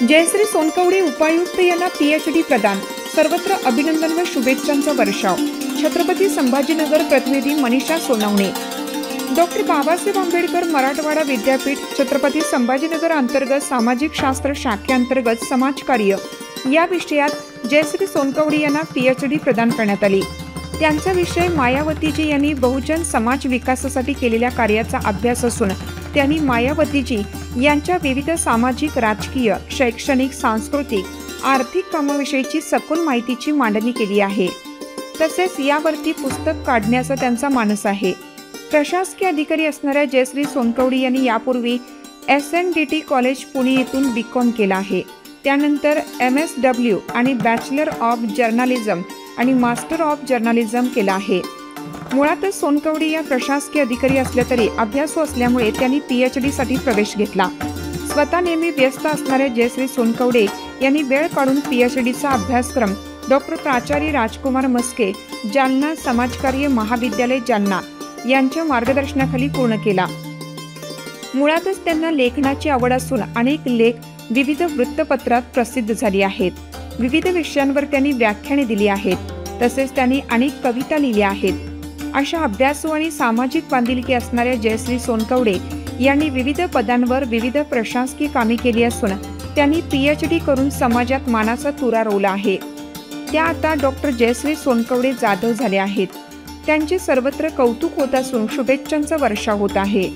जयश्री सोनकवडे उपायुक्त यांना पीएचडी प्रदान। सर्वत्र अभिनंदन व शुभेच्छांचा वर्षाव। छत्रपती संभाजीनगर प्रतिनिधी मनीषा सोनवणे। डॉक्टर बाबासाहेब आंबेडकर मराठवाडा विद्यापीठ छत्रपती संभाजीनगर अंतर्गत सामाजिक शास्त्र शाखेअंतर्गत समाजकार्य या विषयात जयश्री सोनकवडे यांना पीएचडी प्रदान करण्यात आली। त्यांचा विषय मायावतीजी यांनी बहुजन समाज विकासासाठी केलेल्या कार्याचा अभ्यास असून त्यांनी मायावतीजी यांच्या विविध सामाजिक, राजकीय, शैक्षणिक, सांस्कृतिक, आर्थिक कामाविषयीची सखोल माहितीची मांडणी केली आहे। तसेच यावरती पुस्तक काढण्याचा त्यांचा मानस आहे। प्रशासकीय अधिकारी असणाऱ्या जयश्री सोनकवडे यांनी यापूर्वी SNDT कॉलेज पुणे येथून बीकॉम केला आहे। त्यानंतर MSW आणि बॅचलर ऑफ जर्नलिझम आणि मास्टर ऑफ जर्नलिझम केला आहे। मुळातच सोनकवडे या प्रशासकीय अधिकारी असल्या तरी अभ्यासू असल्यामुळे त्यांनी पीएचडी साठी प्रवेश घेतला। स्वतः नेहमी व्यस्त असणाऱ्या जयश्री सोनकवडे यांनी वेळ काढून पीएचडीचा अभ्यासक्रम डॉक्टर प्राचार्य राजकुमार मस्के, जालना समाजकार्य महाविद्यालय जालना यांच्या मार्गदर्शनाखाली पूर्ण केला। मुळातच त्यांना लेखनाची आवड असून अनेक लेख विविध वृत्तपत्रात प्रसिद्ध झाली आहेत। विविध विषयांवर त्यांनी व्याख्याने दिली आहेत। तसेच त्यांनी अनेक कविता लिहिल्या आहेत। अशा अभ्यासू आणि सामाजिक बांधिलकी असणाऱ्या जयश्री सोनकवडे यांनी विविध पदांवर विविध प्रशासकीय कामे केली असून त्यांनी पीएचडी करून समाजात मानाचा तुरा रोवला आहे। त्या आता डॉक्टर जयश्री सोनकवडे जाधव झाले आहेत। त्यांचे सर्वत्र कौतुक होत असून शुभेच्छांचा वर्षाव होत आहे।